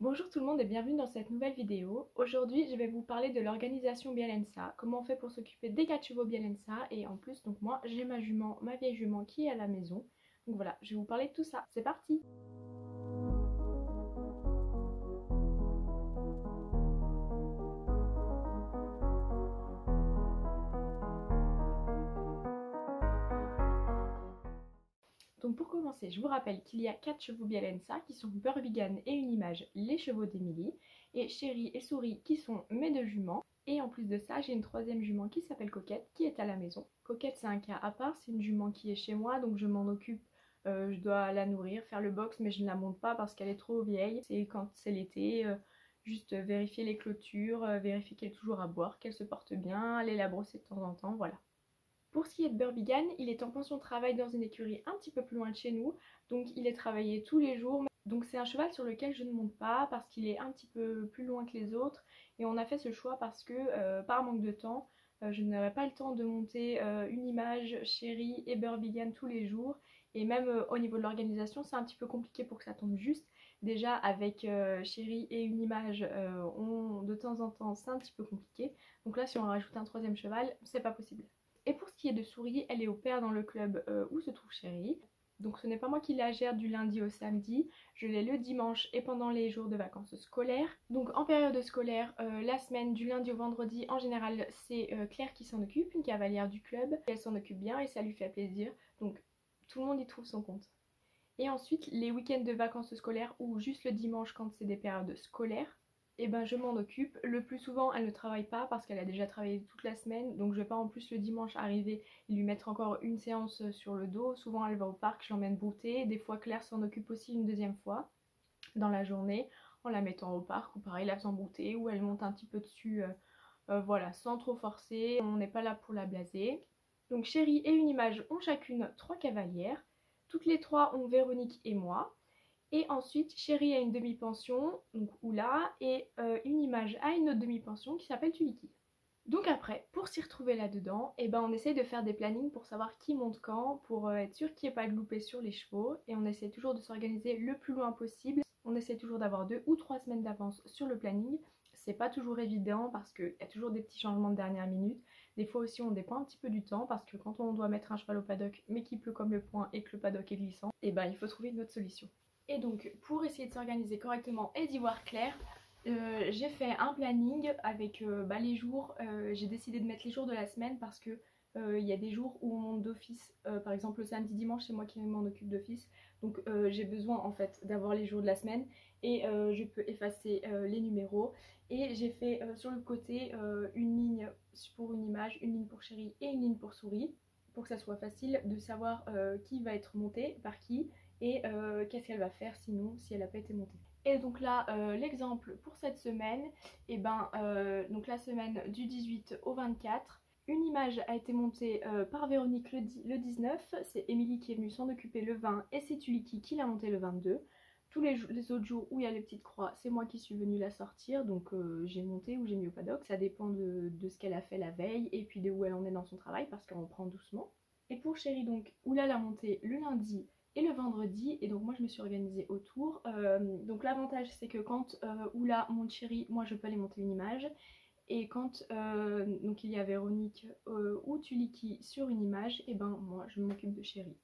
Bonjour tout le monde et bienvenue dans cette nouvelle vidéo. Aujourd'hui je vais vous parler de l'organisation Bialença, comment on fait pour s'occuper des 4 chevaux Bialença et en plus donc moi j'ai ma jument, ma vieille jument qui est à la maison. Donc voilà, je vais vous parler de tout ça, c'est parti! Donc pour commencer, je vous rappelle qu'il y a 4 chevaux Bialença qui sont Birbigan et Unimage, les chevaux d'Emilie, et Chéri et Souris qui sont mes deux juments. Et en plus de ça, j'ai une troisième jument qui s'appelle Coquette qui est à la maison. Coquette c'est un cas à part, c'est une jument qui est chez moi donc je m'en occupe. Je dois la nourrir, faire le box mais je ne la monte pas parce qu'elle est trop vieille. C'est quand c'est l'été, juste vérifier les clôtures, vérifier qu'elle est toujours à boire, qu'elle se porte bien, aller la brosser de temps en temps, voilà. Pour ce qui est de Birbigan, il est en pension de travail dans une écurie un petit peu plus loin de chez nous, donc il est travaillé tous les jours. Donc c'est un cheval sur lequel je ne monte pas parce qu'il est un petit peu plus loin que les autres et on a fait ce choix parce que par manque de temps, je n'aurais pas le temps de monter Unimage, Chéri et Birbigan tous les jours et même au niveau de l'organisation c'est un petit peu compliqué pour que ça tombe juste. Déjà avec Chéri et Unimage, de temps en temps c'est un petit peu compliqué, donc là si on rajoute un troisième cheval c'est pas possible. Et pour ce qui est de Souris, elle est au pair dans le club où se trouve Chéri. Donc ce n'est pas moi qui la gère du lundi au samedi, je l'ai le dimanche et pendant les jours de vacances scolaires. Donc en période scolaire, la semaine du lundi au vendredi, en général c'est Claire qui s'en occupe, une cavalière du club. Elle s'en occupe bien et ça lui fait plaisir, donc tout le monde y trouve son compte. Et ensuite les week-ends de vacances scolaires ou juste le dimanche quand c'est des périodes scolaires, et ben je m'en occupe. Le plus souvent elle ne travaille pas parce qu'elle a déjà travaillé toute la semaine, donc je vais pas en plus le dimanche arriver et lui mettre encore une séance sur le dos. Souvent elle va au parc, je l'emmène brouter, des fois Claire s'en occupe aussi une deuxième fois dans la journée en la mettant au parc ou pareil la faisant brouter ou elle monte un petit peu dessus, voilà, sans trop forcer, on n'est pas là pour la blaser. Donc Chéri et Unimage ont chacune 3 cavalières, toutes les 3 ont Véronique et moi. Et ensuite, Chéri a une demi-pension, donc Oula, et Unimage a une autre demi-pension qui s'appelle Tuliki. Donc après, pour s'y retrouver là-dedans, et ben on essaye de faire des plannings pour savoir qui monte quand, pour être sûr qu'il n'y ait pas de loupé sur les chevaux, et on essaie toujours de s'organiser le plus loin possible. On essaie toujours d'avoir 2 ou 3 semaines d'avance sur le planning. C'est pas toujours évident parce qu'il y a toujours des petits changements de dernière minute. Des fois aussi on dépend un petit peu du temps parce que quand on doit mettre un cheval au paddock mais qu'il pleut comme le poing et que le paddock est glissant, et ben il faut trouver une autre solution. Et donc pour essayer de s'organiser correctement et d'y voir clair, j'ai fait un planning avec les jours. J'ai décidé de mettre les jours de la semaine parce que il y a des jours où on monte d'office, par exemple le samedi dimanche c'est moi qui m'en occupe d'office, donc j'ai besoin en fait d'avoir les jours de la semaine et je peux effacer les numéros. Et j'ai fait sur le côté une ligne pour Unimage, une ligne pour Chéri et une ligne pour Souris, pour que ça soit facile de savoir qui va être monté par qui et qu'est-ce qu'elle va faire sinon si elle n'a pas été montée. Et donc là, l'exemple pour cette semaine, et donc la semaine du 18 au 24, une image a été montée par Véronique le 19, c'est Émilie qui est venue s'en occuper le 20 et c'est Tuliki qui l'a montée le 22. Tous les autres jours où il y a les petites croix, c'est moi qui suis venue la sortir, donc j'ai monté ou j'ai mis au paddock, ça dépend de ce qu'elle a fait la veille et puis de où elle en est dans son travail parce qu'on prend doucement. Et pour Chéri, donc, Oula l'a montée le lundi et le vendredi, et donc moi je me suis organisée autour. Donc l'avantage c'est que quand Oula monte Chéri, moi je peux aller monter une image, et quand donc il y a Véronique ou Tuliki sur une image, et ben moi je m'occupe de Chéri.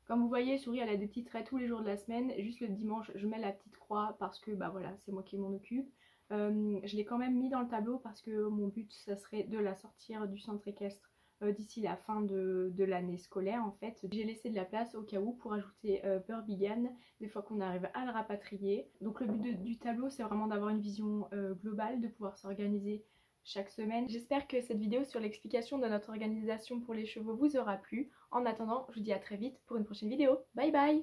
Comme vous voyez, Souris elle a des petits traits tous les jours de la semaine, juste le dimanche je mets la petite croix parce que bah voilà c'est moi qui m'en occupe. Je l'ai quand même mis dans le tableau parce que mon but ça serait de la sortir du centre équestre d'ici la fin de l'année scolaire en fait. J'ai laissé de la place au cas où pour ajouter Birbigan des fois qu'on arrive à le rapatrier. Donc le but du tableau c'est vraiment d'avoir une vision globale, de pouvoir s'organiser chaque semaine. J'espère que cette vidéo sur l'explication de notre organisation pour les chevaux vous aura plu. En attendant, je vous dis à très vite pour une prochaine vidéo. Bye bye!